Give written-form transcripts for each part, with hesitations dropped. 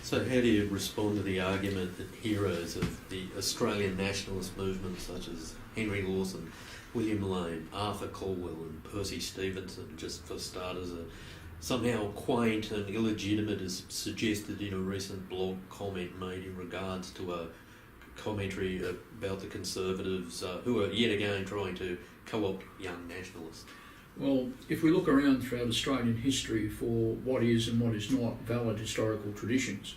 So how do you respond to the argument that heroes of the Australian nationalist movement, such as Henry Lawson, William Lane, Arthur Caldwell and Percy Stevenson, just for starters, are somehow quaint and illegitimate, as suggested in a recent blog comment made in regards to a commentary about the Conservatives who are yet again trying to co-opt young nationalists? Well, if we look around throughout Australian history for what is and what is not valid historical traditions,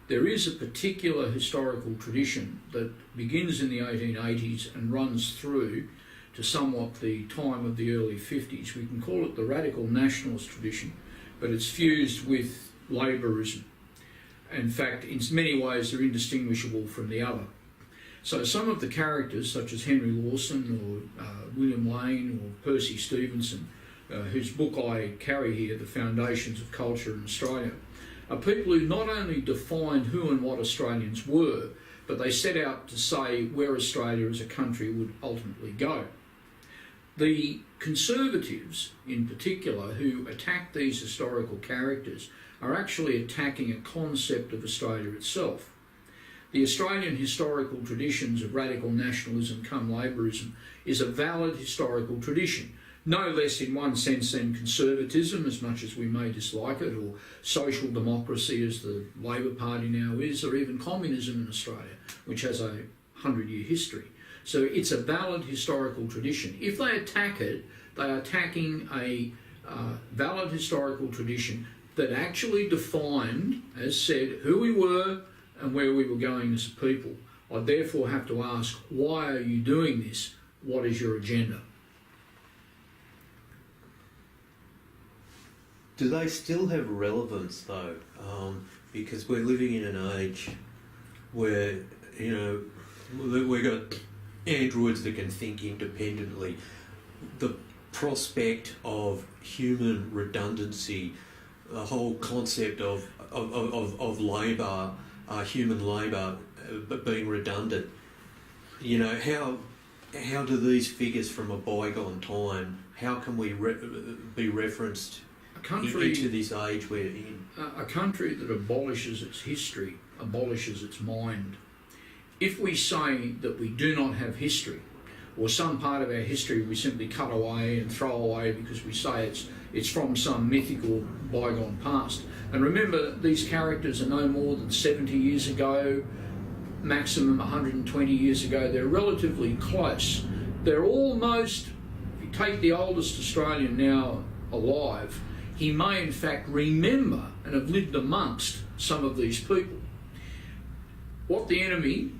there is a particular historical tradition that begins in the 1880s and runs through to somewhat the time of the early 50s. We can call it the radical nationalist tradition, but it's fused with Labourism. In fact, in many ways, they're indistinguishable from the other. So some of the characters, such as Henry Lawson or William Lane or Percy Stevenson, whose book I carry here, The Foundations of Culture in Australia, are people who not only defined who and what Australians were, but they set out to say where Australia as a country would ultimately go. The Conservatives, in particular, who attack these historical characters, are actually attacking a concept of Australia itself. The Australian historical traditions of radical nationalism cum Labourism is a valid historical tradition, no less in one sense than conservatism, as much as we may dislike it, or social democracy as the Labor Party now is, or even communism in Australia, which has a 100-year history. So it's a valid historical tradition. If they attack it, they are attacking a valid historical tradition that actually defined, as said, who we were and where we were going as a people. I therefore have to ask, why are you doing this? What is your agenda? Do they still have relevance though? Because we're living in an age where, you know, we've got androids that can think independently. The prospect of human redundancy, the whole concept of labour, human labour being redundant, you know, how do these figures from a bygone time, how can we be referenced into this age we're in? A country that abolishes its history abolishes its mind. If we say that we do not have history, or some part of our history we simply cut away and throw away because we say it's from some mythical bygone past. And remember, these characters are no more than 70 years ago, maximum 120 years ago. They're relatively close. They're almost, if you take the oldest Australian now alive, he may in fact remember and have lived amongst some of these people. What the enemy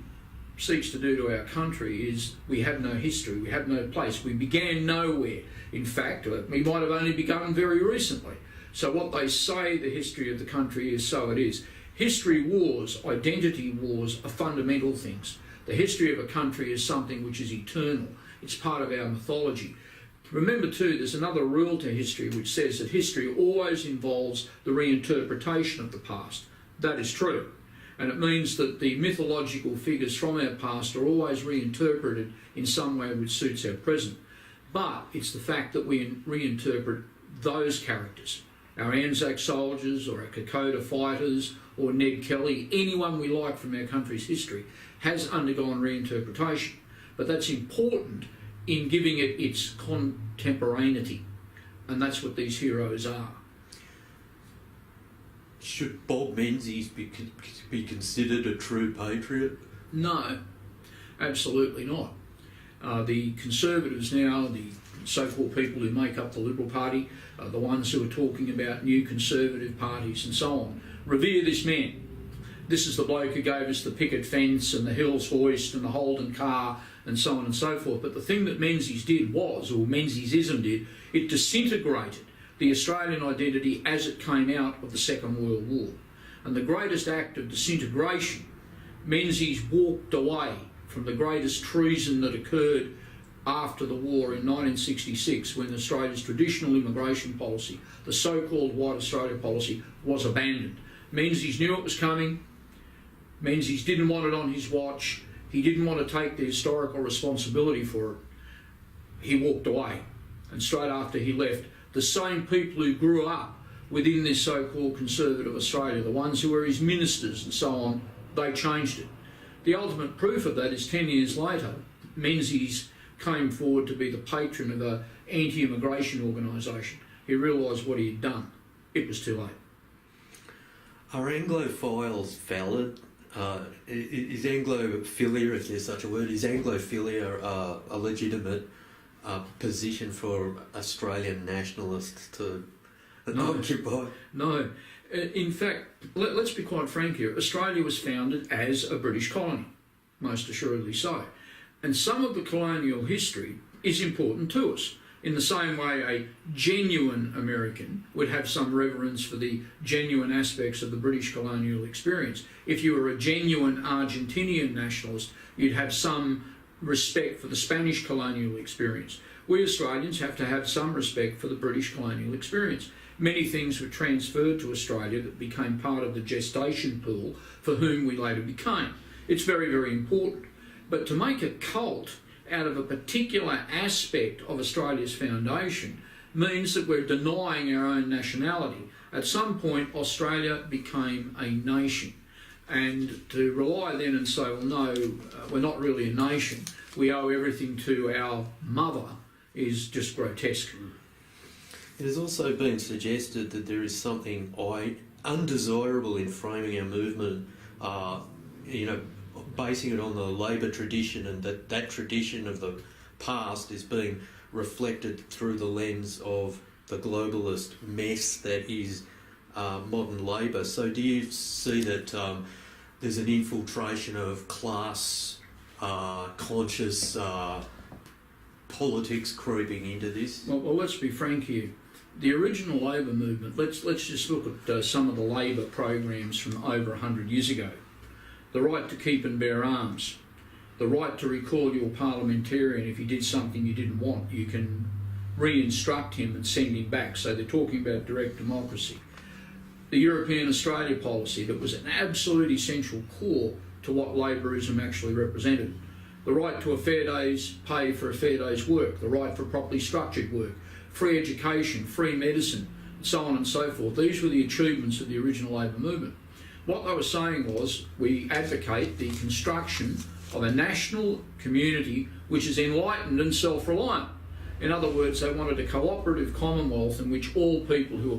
seeks to do to our country is we have no history, we have no place, we began nowhere. In fact, we might have only begun very recently. So what they say the history of the country is, so it is. History wars, identity wars are fundamental things. The history of a country is something which is eternal. It's part of our mythology. Remember too, there's another rule to history which says that history always involves the reinterpretation of the past. That is true. And it means that the mythological figures from our past are always reinterpreted in some way which suits our present. But it's the fact that we reinterpret those characters, our Anzac soldiers or our Kokoda fighters or Ned Kelly, anyone we like from our country's history, has undergone reinterpretation. But that's important in giving it its contemporaneity. And that's what these heroes are. Should Bob Menzies be considered a true patriot? No, absolutely not. The Conservatives now, the so-called people who make up the Liberal Party, the ones who are talking about new Conservative parties and so on, revere this man. This is the bloke who gave us the picket fence and the Hills hoist and the Holden car and so on and so forth. But the thing that Menzies did was, or Menziesism did, it disintegrated the Australian identity as it came out of the Second World War. And the greatest act of disintegration, Menzies walked away from the greatest treason that occurred after the war in 1966, when Australia's traditional immigration policy, the so-called White Australia policy, was abandoned. Menzies knew it was coming. Menzies didn't want it on his watch. He didn't want to take the historical responsibility for it. He walked away. And straight after he left, the same people who grew up within this so-called conservative Australia, the ones who were his ministers and so on, they changed it. The ultimate proof of that is 10 years later, Menzies came forward to be the patron of an anti-immigration organisation. He realised what he had done. It was too late. Are Anglophiles valid? Is Anglophilia, if there's such a word, is Anglophilia a legitimate position for Australian nationalists to occupy? No. In fact, let's be quite frank here. Australia was founded as a British colony, most assuredly so. And some of the colonial history is important to us. In the same way a genuine American would have some reverence for the genuine aspects of the British colonial experience. If you were a genuine Argentinian nationalist, you'd have some respect for the Spanish colonial experience. We Australians have to have some respect for the British colonial experience. Many things were transferred to Australia that became part of the gestation pool for whom we later became. It's very, very important. But to make a cult out of a particular aspect of Australia's foundation means that we're denying our own nationality. At some point, Australia became a nation. And to rely then and say, well, no, we're not really a nation, we owe everything to our mother, is just grotesque. It has also been suggested that there is something undesirable in framing our movement, basing it on the Labor tradition, and that tradition of the past is being reflected through the lens of the globalist mess that is modern Labor. So do you see that there's an infiltration of class conscious politics creeping into this? Well, let's be frank here. The original Labor movement, let's just look at some of the Labor programs from over 100 years ago. The right to keep and bear arms, the right to recall your parliamentarian if he did something you didn't want. You can re-instruct him and send him back. So they're talking about direct democracy. The European Australia policy that was an absolute essential core to what Labourism actually represented. The right to a fair day's pay for a fair day's work, the right for properly structured work, free education, free medicine, so on and so forth. These were the achievements of the original Labor movement. What they were saying was, we advocate the construction of a national community which is enlightened and self-reliant. In other words, they wanted a cooperative commonwealth in which all people who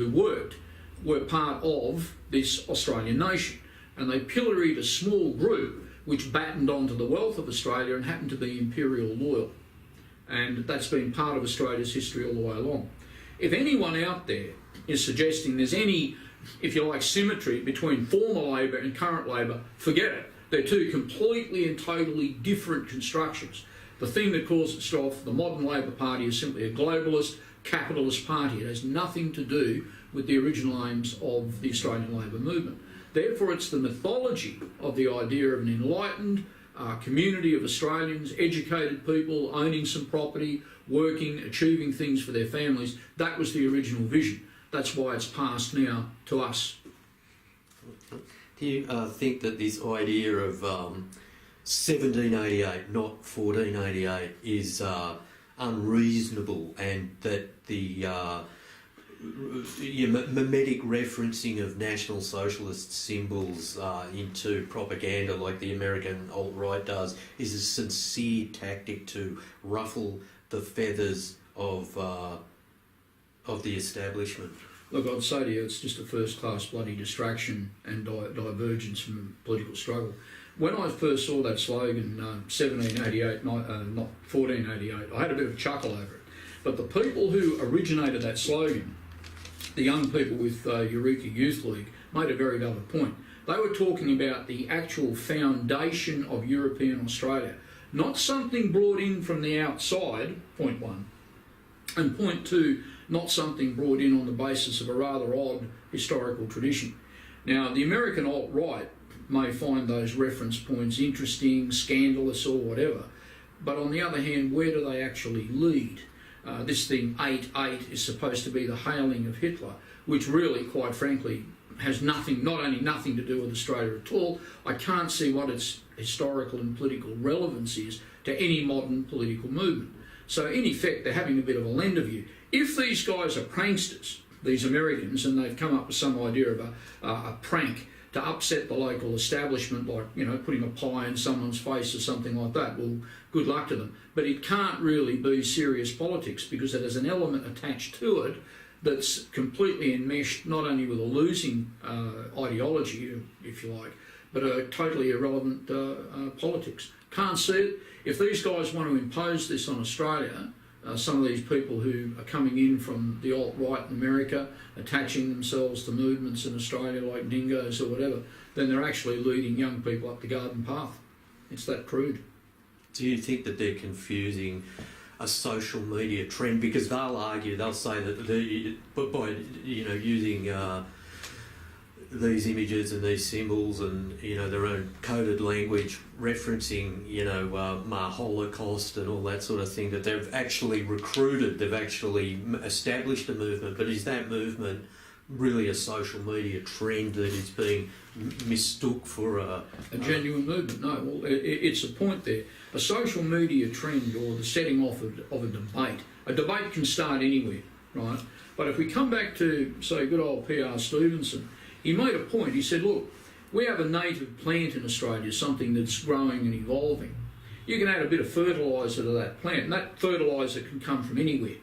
worked were part of this Australian nation. And they pilloried a small group which battened onto the wealth of Australia and happened to be imperial loyal. And that's been part of Australia's history all the way along. If anyone out there is suggesting there's any, if you like, symmetry between former Labor and current Labor, forget it. They're two completely and totally different constructions. The thing that calls itself the modern Labor Party is simply a globalist, capitalist party. It has nothing to do with the original aims of the Australian Labor movement. Therefore, it's the mythology of the idea of an enlightened community of Australians, educated people, owning some property, working, achieving things for their families. That was the original vision. That's why it's passed now to us. Do you think that this idea of 1788, not 1488, is unreasonable, and that the mimetic referencing of National Socialist symbols into propaganda like the American alt-right does is a sincere tactic to ruffle the feathers of the establishment? Look, I'd say to you, it's just a first-class bloody distraction and divergence from political struggle. When I first saw that slogan, 1788, not 1488, I had a bit of a chuckle over it. But the people who originated that slogan, the young people with Eureka Youth League, made a very valid point. They were talking about the actual foundation of European Australia, not something brought in from the outside, point one, and point two, not something brought in on the basis of a rather odd historical tradition. Now, the American alt-right may find those reference points interesting, scandalous or whatever, but on the other hand, where do they actually lead? This thing, 8-8, is supposed to be the hailing of Hitler, which really, quite frankly, has nothing, not only nothing to do with Australia at all, I can't see what its historical and political relevance is to any modern political movement. So in effect, they're having a bit of a lend of you. If these guys are pranksters, these Americans, and they've come up with some idea of a prank to upset the local establishment, like, you know, putting a pie in someone's face or something like that. Well, good luck to them. But it can't really be serious politics because it has an element attached to it that's completely enmeshed not only with a losing ideology, if you like, but a totally irrelevant politics. Can't see it. If these guys want to impose this on Australia, some of these people who are coming in from the alt-right in America, attaching themselves to movements in Australia like dingoes or whatever, then they're actually leading young people up the garden path. It's that crude. Do you think that they're confusing a social media trend? Because they'll say that by using these images and these symbols and, you know, their own coded language referencing, you know, Holocaust and all that sort of thing, that they've actually recruited, they've actually established a movement. But is that movement really a social media trend that is being mistook for a genuine movement? No, well, it's a point there. A social media trend, or the setting off of a debate can start anywhere, right? But if we come back to, say, good old P.R. Stevenson, he made a point. He said, look, we have a native plant in Australia, something that's growing and evolving. You can add a bit of fertiliser to that plant, and that fertiliser can come from anywhere.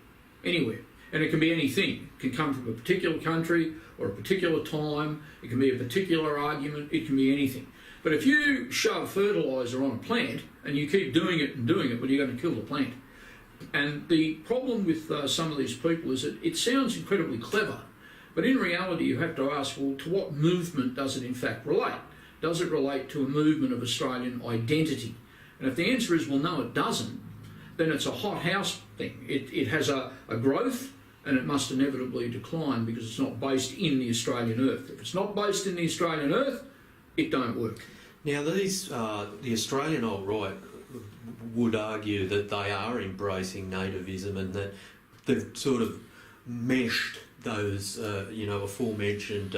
And it can be anything. It can come from a particular country or a particular time. It can be a particular argument. It can be anything. But if you shove fertiliser on a plant and you keep doing it, well, you're going to kill the plant. And the problem with some of these people is that it sounds incredibly clever, but in reality you have to ask, well, to what movement does it in fact relate? Does it relate to a movement of Australian identity? And if the answer is, well, no, it doesn't, then it's a hothouse thing. It has a growth, and it must inevitably decline because it's not based in the Australian earth. If it's not based in the Australian earth, it don't work. Now, these the Australian alt-right would argue that they are embracing nativism and that they've sort of meshed those, aforementioned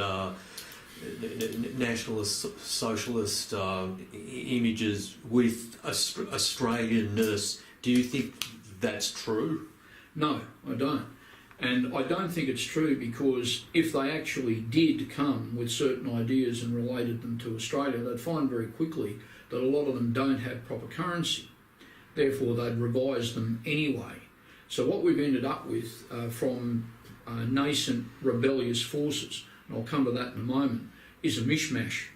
nationalist, socialist images with Australianness. Do you think that's true? No, I don't. And I don't think it's true because if they actually did come with certain ideas and related them to Australia, they'd find very quickly that a lot of them don't have proper currency. Therefore, they'd revise them anyway. So what we've ended up with from nascent rebellious forces, and I'll come to that in a moment, is a mishmash.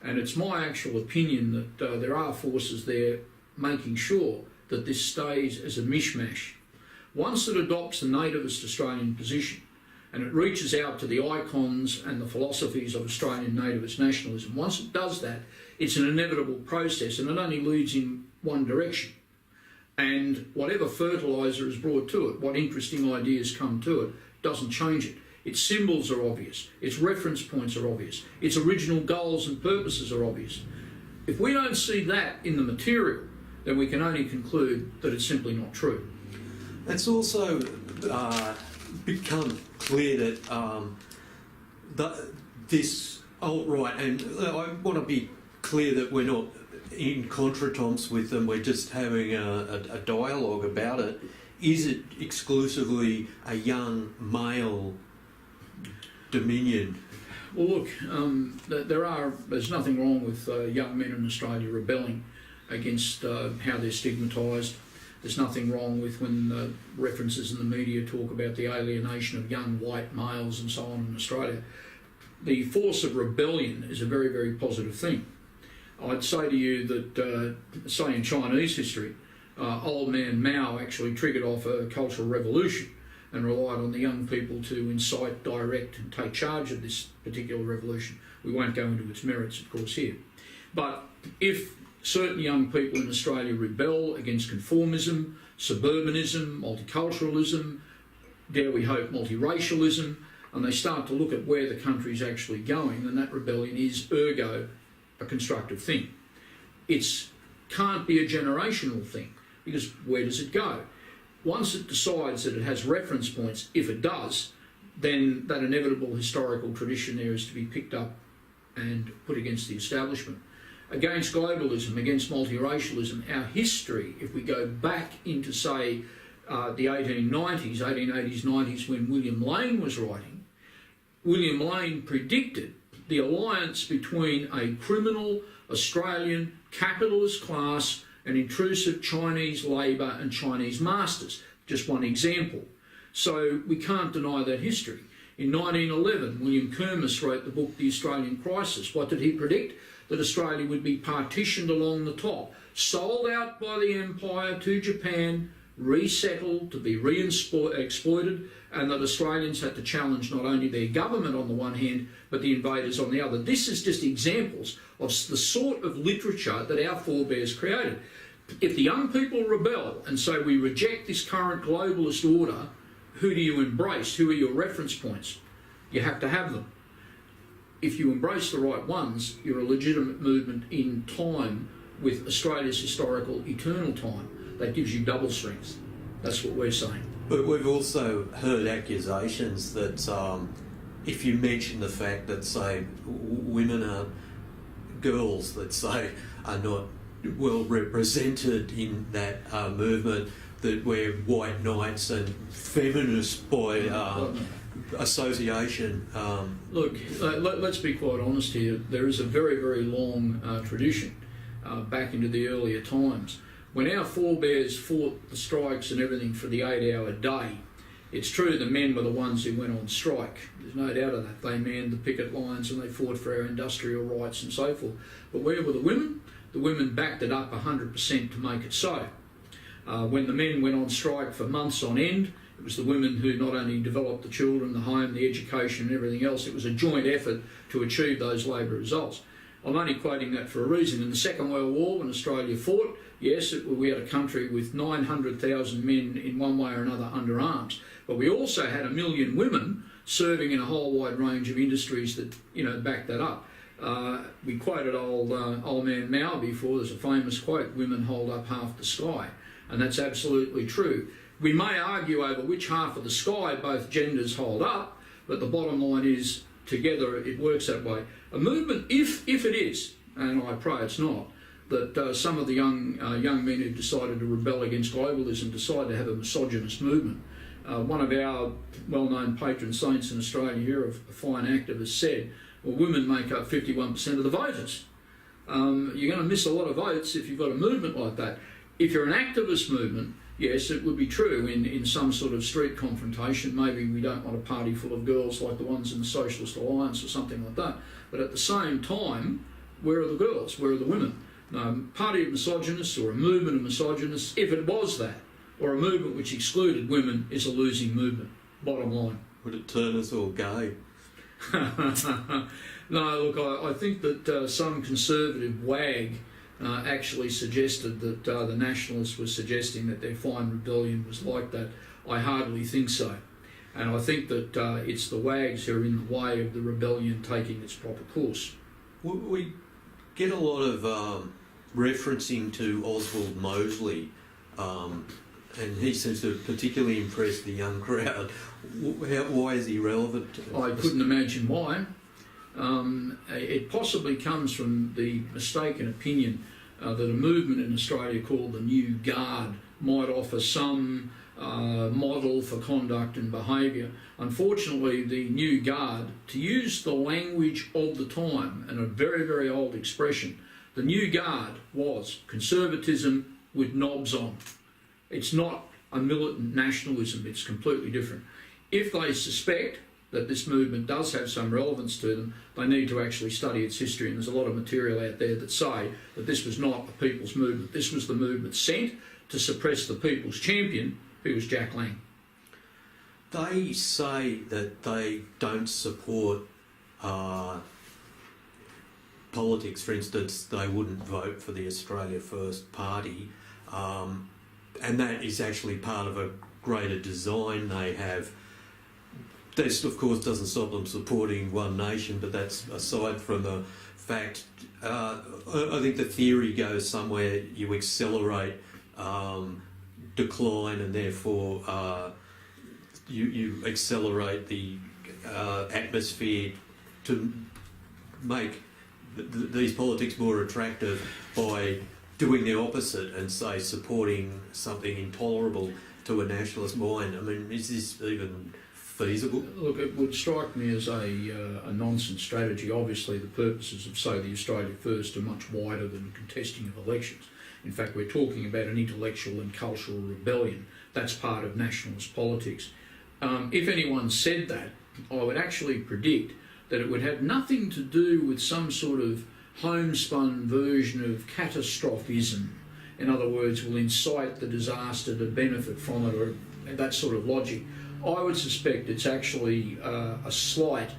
And it's my actual opinion that there are forces there making sure that this stays as a mishmash. Once it adopts the nativist Australian position and it reaches out to the icons and the philosophies of Australian nativist nationalism, once it does that, it's an inevitable process and it only leads in one direction. And whatever fertiliser is brought to it, what interesting ideas come to it, doesn't change it. Its symbols are obvious, its reference points are obvious, its original goals and purposes are obvious. If we don't see that in the material, then we can only conclude that it's simply not true. It's also become clear that this alt-right, and I want to be clear that we're not in contretemps with them, we're just having a dialogue about it. Is it exclusively a young male dominion? Well, look, there's nothing wrong with young men in Australia rebelling against how they're stigmatised. There's nothing wrong with when references in the media talk about the alienation of young white males and so on in Australia. The force of rebellion is a very, very positive thing. I'd say to you that, say in Chinese history, old man Mao actually triggered off a cultural revolution and relied on the young people to incite, direct and take charge of this particular revolution. We won't go into its merits, of course, here. But if certain young people in Australia rebel against conformism, suburbanism, multiculturalism, dare we hope multiracialism, and they start to look at where the country's actually going, then that rebellion is ergo a constructive thing. It can't be a generational thing, because where does it go? Once it decides that it has reference points, if it does, then that inevitable historical tradition there is to be picked up and put against the establishment. Against globalism, against multiracialism, our history, if we go back into, say, the 1880s, 90s, when William Lane was writing, William Lane predicted the alliance between a criminal Australian capitalist class and intrusive Chinese labour and Chinese masters. Just one example. So we can't deny that history. In 1911, William Kermis wrote the book The Australian Crisis. What did he predict? That Australia would be partitioned along the top, sold out by the Empire to Japan, resettled to be exploited, and that Australians had to challenge not only their government on the one hand, but the invaders on the other. This is just examples of the sort of literature that our forebears created. If the young people rebel and say we reject this current globalist order, who do you embrace? Who are your reference points? You have to have them. If you embrace the right ones, you're a legitimate movement in time with Australia's historical eternal time. That gives you double strength. That's what we're saying. But we've also heard accusations that if you mention the fact that, say, women are girls, that say, are not well represented in that movement, that we're white knights and feminists by association. Look, let's be quite honest here. There is a very, very long tradition back into the earlier times. When our forebears fought the strikes and everything for the 8-hour day, it's true the men were the ones who went on strike. There's no doubt of that. They manned the picket lines and they fought for our industrial rights and so forth. But where were the women? The women backed it up 100% to make it so. When the men went on strike for months on end, it was the women who not only developed the children, the home, the education and everything else. It was a joint effort to achieve those labour results. I'm only quoting that for a reason. In the Second World War, when Australia fought, yes, we had a country with 900,000 men in one way or another under arms. But we also had 1 million women serving in a whole wide range of industries that, backed that up. We quoted old man Mao before. There's a famous quote, "Women hold up half the sky." And that's absolutely true. We may argue over which half of the sky both genders hold up, but the bottom line is, together it works that way. A movement, if it is, and I pray it's not, that some of the young men who decided to rebel against globalism decided to have a misogynist movement. One of our well-known patron saints in Australia here, a fine activist, said, well, women make up 51% of the voters. You're going to miss a lot of votes if you've got a movement like that. If you're an activist movement, yes, it would be true in some sort of street confrontation. Maybe we don't want a party full of girls like the ones in the Socialist Alliance or something like that. But at the same time, where are the girls? Where are the women? Party of misogynists or a movement of misogynists, if it was that, or a movement which excluded women, is a losing movement, bottom line. Would it turn us all gay? No, look, I think that some conservative wag actually suggested that the Nationalists were suggesting that their fine rebellion was like that. I hardly think so. And I think that it's the wags who are in the way of the rebellion taking its proper course. We get a lot of referencing to Oswald Mosley, and he seems to have particularly impressed the young crowd. Why is he relevant? I couldn't imagine why. It possibly comes from the mistaken opinion that a movement in Australia called the New Guard might offer some model for conduct and behaviour. Unfortunately, the New Guard, to use the language of the time, and a very, very old expression, the New Guard was conservatism with knobs on. It's not a militant nationalism, it's completely different. If they suspect that this movement does have some relevance to them, they need to actually study its history, and there's a lot of material out there that say that this was not a people's movement. This was the movement sent to suppress the people's champion, who was Jack Lang. They say that they don't support politics. For instance, they wouldn't vote for the Australia First Party, and that is actually part of a greater design they have. This, of course, doesn't stop them supporting One Nation, but that's aside from the fact. I think the theory goes somewhere you accelerate decline, and therefore you accelerate the atmosphere to make these politics more attractive by doing the opposite and, say, supporting something intolerable to a nationalist mind. I mean, is this even feasible? Look, it would strike me as a nonsense strategy. Obviously, the purposes of, say, the Australia First are much wider than contesting of elections. In fact, we're talking about an intellectual and cultural rebellion. That's part of nationalist politics. If anyone said that, I would actually predict that it would have nothing to do with some sort of homespun version of catastrophism. In other words, will incite the disaster to benefit from it, or that sort of logic. I would suspect it's actually a slight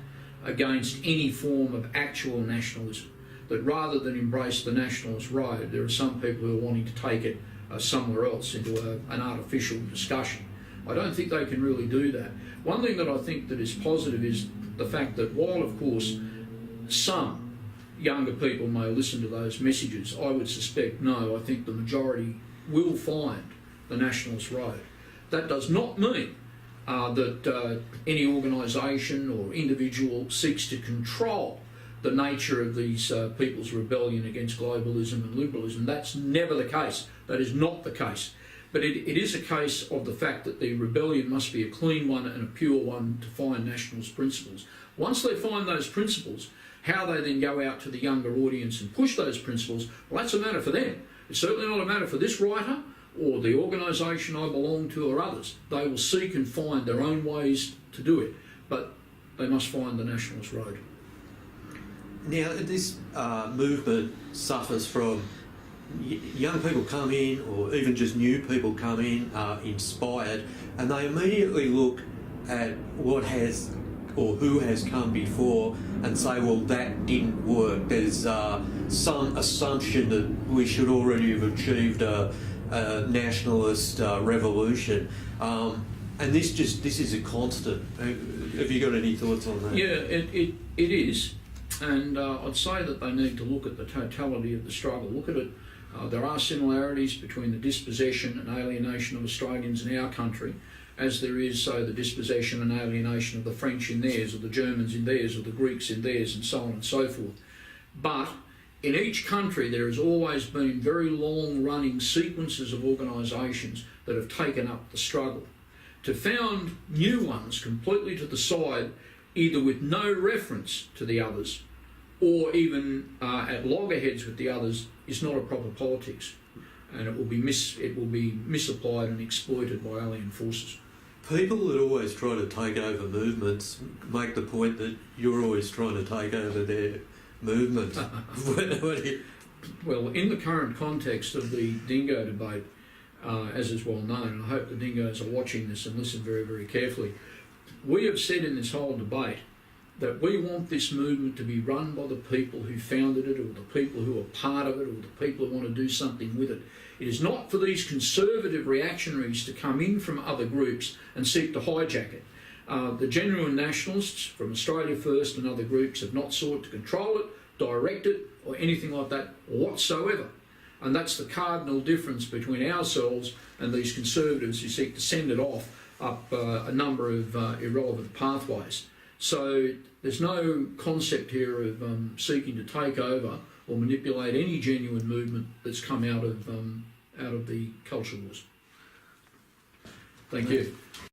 against any form of actual nationalism. That rather than embrace the nationalist road, there are some people who are wanting to take it somewhere else into an artificial discussion. I don't think they can really do that. One thing that I think that is positive is the fact that while, of course, some younger people may listen to those messages, I would suspect no, I think the majority will find the nationalist road. That does not mean that any organisation or individual seeks to control the nature of these people's rebellion against globalism and liberalism. That's never the case. That is not the case. But it is a case of the fact that the rebellion must be a clean one and a pure one to find nationalist principles. Once they find those principles, how they then go out to the younger audience and push those principles, well, that's a matter for them. It's certainly not a matter for this writer or the organisation I belong to or others. They will seek and find their own ways to do it, but they must find the nationalist road. Now, this movement suffers from young people come in, or even just new people come in, are inspired, and they immediately look at what has or who has come before and say, well, that didn't work. There's some assumption that we should already have achieved a nationalist revolution. And this is a constant. Have you got any thoughts on that? Yeah, it is. And I'd say that they need to look at the totality of the struggle. Look at it. There are similarities between the dispossession and alienation of Australians in our country, as there is, so, the dispossession and alienation of the French in theirs, or the Germans in theirs, or the Greeks in theirs, and so on and so forth. But in each country there has always been very long-running sequences of organisations that have taken up the struggle. To found new ones completely to the side, either with no reference to the others, or even at loggerheads with the others, is not a proper politics, and it will be misapplied and exploited by alien forces. People that always try to take over movements make the point that you're always trying to take over their movement. Well, in the current context of the dingo debate, as is well known, and I hope the dingoes are watching this and listen very, very carefully, we have said in this whole debate that we want this movement to be run by the people who founded it, or the people who are part of it, or the people who want to do something with it. It is not for these conservative reactionaries to come in from other groups and seek to hijack it. The genuine nationalists from Australia First and other groups have not sought to control it, direct it, or anything like that whatsoever. And that's the cardinal difference between ourselves and these conservatives who seek to send it off up a number of irrelevant pathways. So there's no concept here of seeking to take over or manipulate any genuine movement that's come out of the culture wars. Thank you.